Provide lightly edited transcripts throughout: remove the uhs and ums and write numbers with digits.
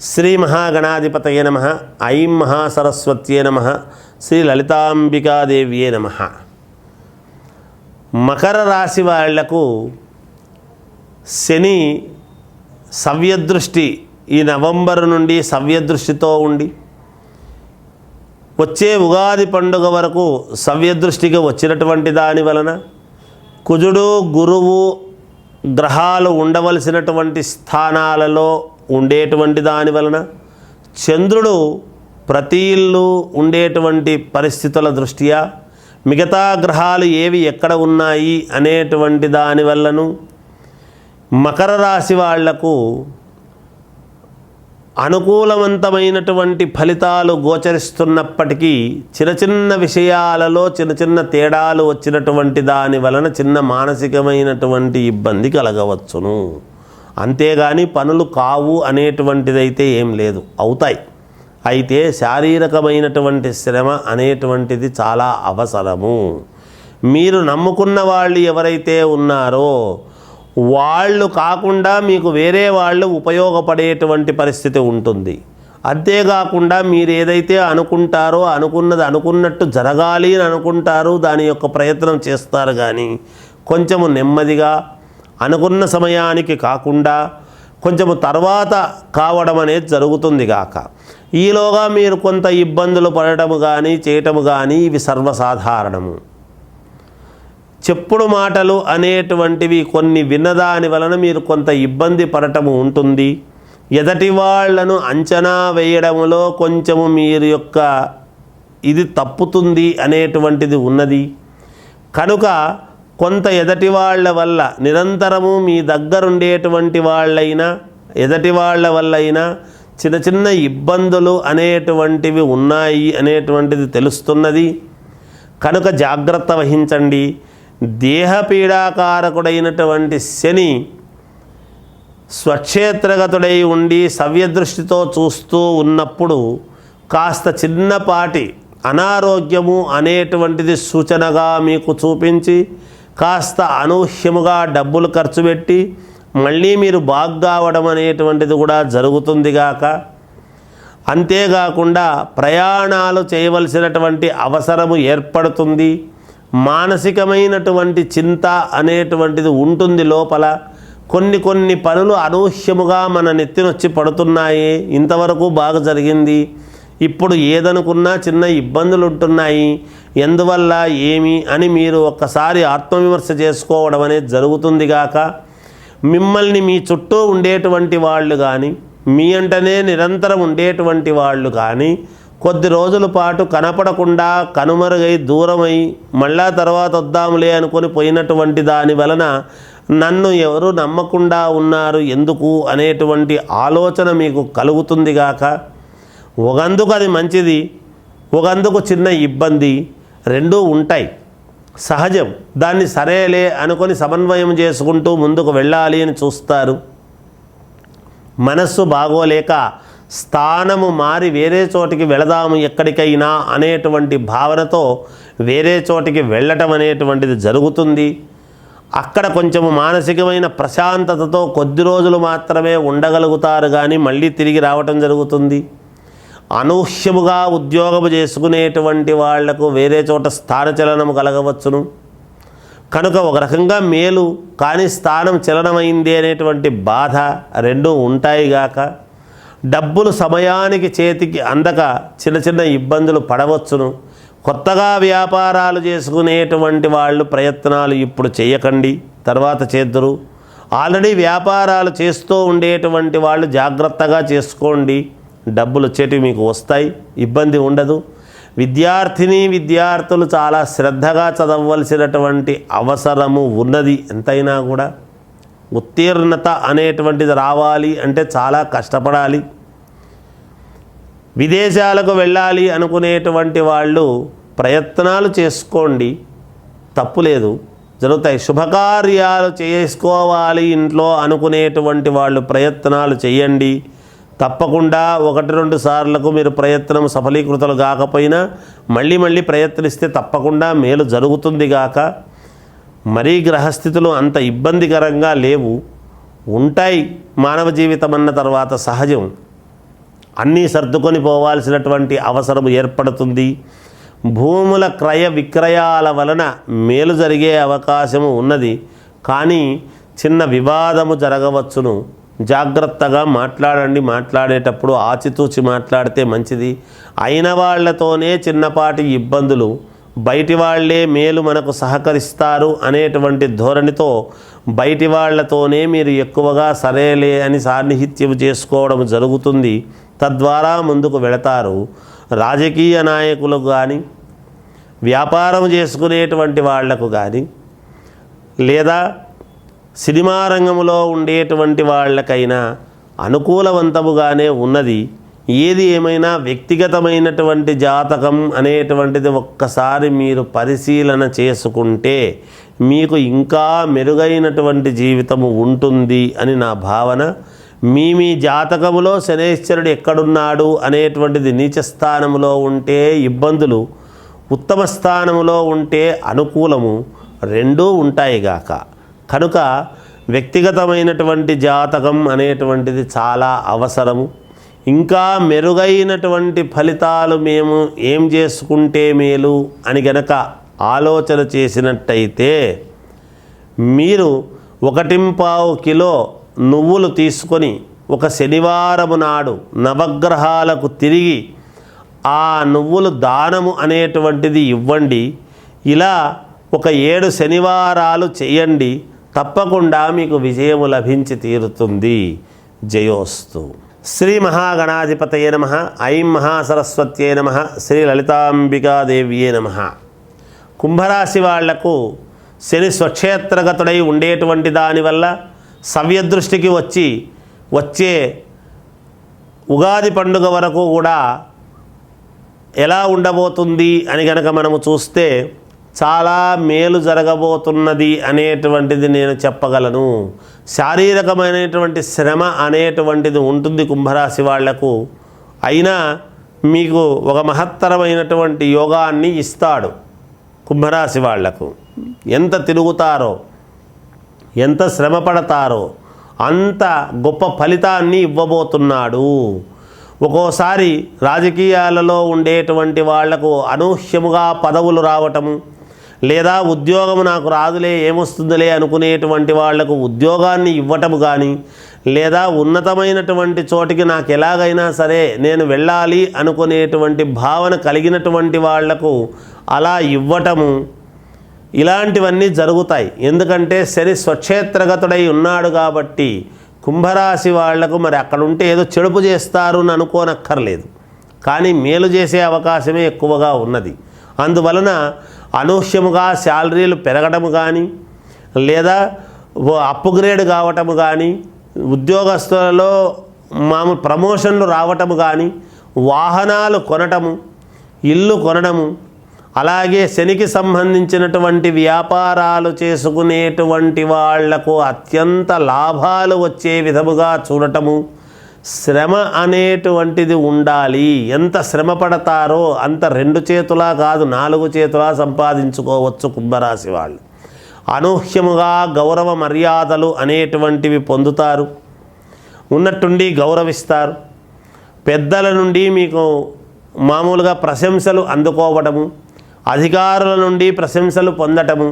శ్రీ మహాగణాధిపతయే నమః. ఐం మహాసరస్వత్యే నమః. శ్రీ లలితాంబికాదేవ్యే నమః. మకర రాశి వాళ్లకు శని సవ్యదృష్టి ఈ నవంబర్ నుండి సవ్యదృష్టితో ఉండి వచ్చే ఉగాది పండుగ వరకు సవ్యదృష్టికి వచ్చినటువంటి దాని వలన కుజుడు గురువు గ్రహాలు ఉండవలసినటువంటి స్థానాలలో ఉండేటువంటి దాని వలన చంద్రుడు ప్రతి ఇల్లు ఉండేటువంటి పరిస్థితుల దృష్ట్యా మిగతా గ్రహాలు ఏవి ఎక్కడ ఉన్నాయి అనేటువంటి దాని వల్లను మకర రాశి వాళ్లకు అనుకూలవంతమైనటువంటి ఫలితాలు గోచరిస్తున్నప్పటికీ చిన్న చిన్న విషయాలలో చిన్న తేడాలు వచ్చినటువంటి దాని వలన చిన్న మానసికమైనటువంటి ఇబ్బంది కలగవచ్చును. అంతేగాని పనులు కావు అనేటువంటిదైతే ఏం లేదు, అవుతాయి. అయితే శారీరకమైనటువంటి శ్రమ అనేటువంటిది చాలా అవసరము. మీరు నమ్ముకున్న వాళ్ళు ఎవరైతే ఉన్నారో వాళ్ళు కాకుండా మీకు వేరే వాళ్ళు ఉపయోగపడేటువంటి పరిస్థితి ఉంటుంది. అంతేకాకుండా మీరు ఏదైతే అనుకుంటారో అనుకున్నది అనుకున్నట్టు జరగాలి అని అనుకుంటారు, దాని యొక్క ప్రయత్నం చేస్తారు. కానీ కొంచెము నెమ్మదిగా అనుకున్న సమయానికి కాకుండా కొంచెము తర్వాత కావడం అనేది జరుగుతుంది గాక ఈలోగా మీరు కొంత ఇబ్బందులు పడటము కానీ చేయటము కానీ ఇవి సర్వసాధారణము. చెప్పుడు మాటలు అనేటువంటివి కొన్ని విన్నదాని వలన మీరు కొంత ఇబ్బంది పడటము ఉంటుంది. ఎదటి వాళ్లను అంచనా వేయడంలో కొంచెము మీరు యొక్క ఇది తప్పుతుంది అనేటువంటిది ఉన్నది. కనుక కొంత ఎదటి వాళ్ళ వల్ల నిరంతరము మీ దగ్గరుండేటువంటి వాళ్ళైనా ఎదటి వాళ్ళ వల్లైనా చిన్న ఇబ్బందులు అనేటువంటివి ఉన్నాయి అనేటువంటిది తెలుస్తున్నది. కనుక జాగ్రత్త వహించండి. దేహపీడాకారకుడైనటువంటి శని స్వక్షేత్రగతుడై ఉండి సవ్యదృష్టితో చూస్తూ ఉన్నప్పుడు కాస్త చిన్నపాటి అనారోగ్యము అనేటువంటిది సూచనగా మీకు చూపించి కాస్త అనూహ్యముగా డబ్బులు ఖర్చు పెట్టి మళ్ళీ మీరు బాగ్గావడం అనేటువంటిది కూడా జరుగుతుంది గాక అంతేకాకుండా ప్రయాణాలు చేయవలసినటువంటి అవసరము ఏర్పడుతుంది. మానసికమైనటువంటి చింత అనేటువంటిది ఉంటుంది లోపల. కొన్ని పనులు అనూహ్యముగా మన నెత్తినొచ్చి పడుతున్నాయి. ఇంతవరకు బాగా జరిగింది, ఇప్పుడు ఏదనుకున్నా చిన్న ఇబ్బందులు ఉంటున్నాయి, ఎందువల్ల ఏమి అని మీరు ఒక్కసారి ఆత్మవిమర్శ చేసుకోవడం అనేది జరుగుతుంది గాక మిమ్మల్ని మీ చుట్టూ ఉండేటువంటి వాళ్ళు కానీ మీ అంటనే నిరంతరం ఉండేటువంటి వాళ్ళు కానీ కొద్ది రోజుల పాటు కనపడకుండా కనుమరుగై దూరమై మళ్ళా తర్వాత వద్దాములే అనుకొని పోయినటువంటి దాని వలన నన్ను ఎవరు నమ్మకుండా ఉన్నారు ఎందుకు అనేటువంటి ఆలోచన మీకు కలుగుతుంది గాక ఒకందుకు అది మంచిది, ఒకందుకు చిన్న ఇబ్బంది, రెండూ ఉంటాయి, సహజం. దాన్ని సరేలే అనుకొని సమన్వయం చేసుకుంటూ ముందుకు వెళ్ళాలి అని చూస్తారు. మనస్సు బాగోలేక స్థానము మారి వేరే చోటికి వెళదాము ఎక్కడికైనా అనేటువంటి భావనతో వేరే చోటికి వెళ్ళటం అనేటువంటిది జరుగుతుంది. అక్కడ కొంచెము మానసికమైన ప్రశాంతతతో కొద్ది రోజులు మాత్రమే ఉండగలుగుతారు, కానీ మళ్ళీ తిరిగి రావటం జరుగుతుంది. అనూహ్యముగా ఉద్యోగము చేసుకునేటువంటి వాళ్లకు వేరే చోట స్థానచలనము కలగవచ్చును. కనుక ఒక రకంగా మేలు, కానీ స్థానం చలనమైంది అనేటువంటి బాధ రెండూ ఉంటాయి గాక డబ్బులు సమయానికి చేతికి అందక చిన్న ఇబ్బందులు పడవచ్చును. కొత్తగా వ్యాపారాలు చేసుకునేటువంటి వాళ్ళు ప్రయత్నాలు ఇప్పుడు చేయకండి, తర్వాత చేద్దురు. ఆల్రెడీ వ్యాపారాలు చేస్తూ ఉండేటువంటి వాళ్ళు జాగ్రత్తగా చేసుకోండి, డబ్బులు వచ్చేటివి మీకు వస్తాయి, ఇబ్బంది ఉండదు. విద్యార్థులు చాలా శ్రద్ధగా చదవవలసినటువంటి అవసరము ఉన్నది. ఎంతైనా కూడా ఉత్తీర్ణత అనేటువంటిది రావాలి అంటే చాలా కష్టపడాలి. విదేశాలకు వెళ్ళాలి అనుకునేటువంటి వాళ్ళు ప్రయత్నాలు చేసుకోండి, తప్పులేదు, జరుగుతాయి. శుభకార్యాలు చేసుకోవాలి ఇంట్లో అనుకునేటువంటి వాళ్ళు ప్రయత్నాలు చేయండి. తప్పకుండా 1-2 సార్లకు మీరు ప్రయత్నం సఫలీకృతలు కాకపోయినా మళ్ళీ ప్రయత్నిస్తే తప్పకుండా మేలు జరుగుతుంది గాక మరీ గ్రహస్థితులు అంత ఇబ్బందికరంగా లేవు, ఉంటాయి. మానవ జీవితం అన్న తర్వాత సహజం. అన్నీ సర్దుకొని పోవాల్సినటువంటి అవసరం ఏర్పడుతుంది. భూముల క్రయ విక్రయాల వలన మేలు జరిగే అవకాశము ఉన్నది. కానీ చిన్న వివాదము జరగవచ్చును. జాగ్రత్తగా మాట్లాడండి. మాట్లాడేటప్పుడు ఆచితూచి మాట్లాడితే మంచిది. అయిన వాళ్లతోనే చిన్నపాటి ఇబ్బందులు, బయటి వాళ్లే మేలు మనకు సహకరిస్తారు అనేటువంటి ధోరణితో బయటి వాళ్లతోనే మీరు ఎక్కువగా సరేలే అని సాన్నిహిత్యం చేసుకోవడం జరుగుతుంది. తద్వారా ముందుకు వెళతారు. రాజకీయ నాయకులు కానీ, వ్యాపారం చేసుకునేటువంటి వాళ్లకు కానీ, లేదా సినిమా రంగంలో ఉండేటువంటి వాళ్ళకైనా అనుకూలవంతముగానే ఉన్నది. ఏది ఏమైనా వ్యక్తిగతమైనటువంటి జాతకం అనేటువంటిది ఒక్కసారి మీరు పరిశీలన చేసుకుంటే మీకు ఇంకా మెరుగైనటువంటి జీవితము ఉంటుంది అని నా భావన. మీ జాతకములో శనైశ్వరుడు ఎక్కడున్నాడు అనేటువంటిది నీచ స్థానములో ఉంటే ఇబ్బందులు, ఉత్తమ స్థానములో ఉంటే అనుకూలము, రెండూ ఉంటాయి గాక. కనుక వ్యక్తిగతమైనటువంటి జాతకం అనేటువంటిది చాలా అవసరము. ఇంకా మెరుగైనటువంటి ఫలితాలు మేము ఏం చేసుకుంటే మేలు అని గనక ఆలోచన చేసినట్టయితే మీరు 1.25 కిలో నువ్వులు తీసుకొని ఒక శనివారము నాడు నవగ్రహాలకు తిరిగి ఆ నువ్వులు దానము అనేటువంటిది ఇవ్వండి. ఇలా ఒక 7 శనివారాలు చేయండి. తప్పకుండా మీకు విజయము లభించి తీరుతుంది. జయోస్తు. శ్రీ మహాగణాధిపతయే నమః. ఐం మహాసరస్వత్యే నమః. శ్రీ లలితాంబికాదేవ్యే నమః. కుంభరాశి వాళ్లకు శని స్వక్షేత్రగతుడై ఉండేటువంటి దానివల్ల సవ్యదృష్టికి వచ్చే ఉగాది పండుగ వరకు కూడా ఎలా ఉండబోతుంది అని గనక మనము చూస్తే చాలా మేలు జరగబోతున్నది అనేటువంటిది నేను చెప్పగలను. శారీరకమైనటువంటి శ్రమ అనేటువంటిది ఉంటుంది కుంభరాశి వాళ్లకు. అయినా మీకు ఒక మహత్తరమైనటువంటి యోగాన్ని ఇస్తాడు. కుంభరాశి వాళ్లకు ఎంత తిరుగుతారో, ఎంత శ్రమ పడతారో అంత గొప్ప ఫలితాన్ని ఇవ్వబోతున్నాడు. ఒక్కోసారి రాజకీయాలలో ఉండేటువంటి వాళ్లకు అనూహ్యముగా పదవులు రావటము, లేదా ఉద్యోగము నాకు రాదులే ఏమొస్తుందిలే అనుకునేటువంటి వాళ్లకు ఉద్యోగాన్ని ఇవ్వటము కానీ, లేదా ఉన్నతమైనటువంటి చోటికి నాకు ఎలాగైనా సరే నేను వెళ్ళాలి అనుకునేటువంటి భావన కలిగినటువంటి వాళ్లకు అలా ఇవ్వటము, ఇలాంటివన్నీ జరుగుతాయి. ఎందుకంటే శని స్వక్షేత్రగతుడై ఉన్నాడు కాబట్టి కుంభరాశి వాళ్లకు మరి అక్కడ ఉంటే ఏదో చెడుపు చేస్తారు అని అనుకోనక్కర్లేదు. కానీ మేలు చేసే అవకాశమే ఎక్కువగా ఉన్నది. అందువలన అనూహ్యముగా శాలరీలు పెరగడము కానీ, లేదా అప్గ్రేడ్ కావటము కానీ, ఉద్యోగస్తులలో మామూలు ప్రమోషన్లు రావటము కానీ, వాహనాలు కొనటము, ఇల్లు కొనడము, అలాగే శనికి సంబంధించినటువంటి వ్యాపారాలు చేసుకునేటువంటి వాళ్లకు అత్యంత లాభాలు వచ్చే విధముగా చూడటము, శ్రమ అనేటువంటిది ఉండాలి. ఎంత శ్రమ పడతారో అంత 2 చేతులా కాదు 4 చేతులా సంపాదించుకోవచ్చు కుంభరాశి వాళ్ళు. అనూహ్యముగా గౌరవ మర్యాదలు అనేటువంటివి పొందుతారు. ఉన్నట్టుండి గౌరవిస్తారు. పెద్దల నుండి మీకు మామూలుగా ప్రశంసలు అందుకోవడము, అధికారుల నుండి ప్రశంసలు పొందటము,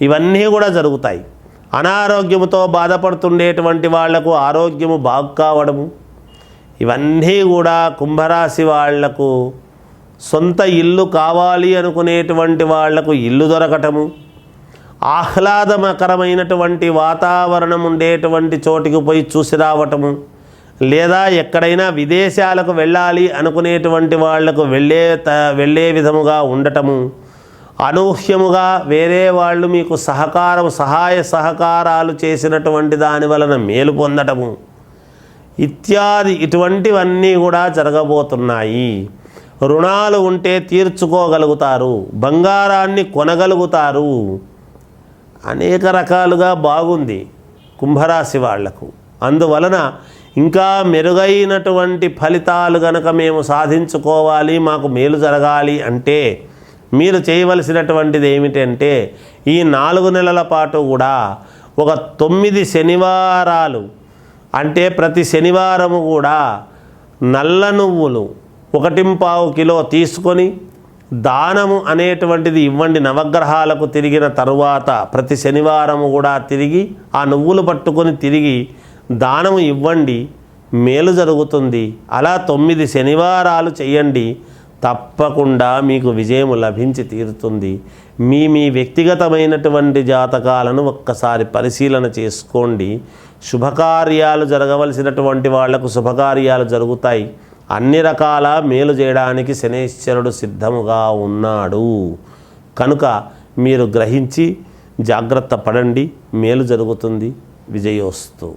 ఇవన్నీ కూడా జరుగుతాయి. అనారోగ్యముతో బాధపడుతుండేటువంటి వాళ్లకు ఆరోగ్యము బాగు కావడము, ఇవన్నీ కూడా కుంభరాశి వాళ్లకు సొంత ఇల్లు కావాలి అనుకునేటువంటి వాళ్లకు ఇల్లు దొరకటము, ఆహ్లాదకరమైనటువంటి వాతావరణం ఉండేటువంటి చోటికి పోయి చూసి రావటము, లేదా ఎక్కడైనా విదేశాలకు వెళ్ళాలి అనుకునేటువంటి వాళ్లకు వెళ్ళే విధముగా ఉండటము, అనూహ్యముగా వేరే వాళ్ళు మీకు సహాయ సహకారాలు చేసినటువంటి దాని వలన మేలు పొందటము ఇత్యాది ఇటువంటివన్నీ కూడా జరగబోతున్నాయి. రుణాలు ఉంటే తీర్చుకోగలుగుతారు, బంగారాన్ని కొనగలుగుతారు. అనేక రకాలుగా బాగుంది కుంభరాశి వాళ్లకు. అందువలన ఇంకా మెరుగైనటువంటి ఫలితాలు గనక మేము సాధించుకోవాలి, మాకు మేలు జరగాలి అంటే మీరు చేయవలసినటువంటిది ఏమిటంటే ఈ 4 నెలల పాటు కూడా ఒక 9 శనివారాలు, అంటే ప్రతి శనివారము కూడా నల్ల నువ్వులు 1.25 కిలో తీసుకొని దానము అనేటువంటిది ఇవ్వండి. నవగ్రహాలకు తిరిగిన తరువాత ప్రతి శనివారము కూడా తిరిగి ఆ నువ్వులు పట్టుకొని తిరిగి దానము ఇవ్వండి, మేలు జరుగుతుంది. అలా 9 శనివారాలు చేయండి, తప్పకుండా మీకు విజయం లభించి తీరుతుంది. మీ వ్యక్తిగతమైనటువంటి జాతకాలను ఒక్కసారి పరిశీలన చేసుకోండి. శుభకార్యాలు జరగవలసినటువంటి వాళ్లకు శుభకార్యాలు జరుగుతాయి. అన్ని రకాల మేలు చేయడానికి శనైశ్వరుడు సిద్ధముగా ఉన్నాడు. కనుక మీరు గ్రహించి జాగ్రత్త పడండి, మేలు జరుగుతుంది. విజయోస్తు.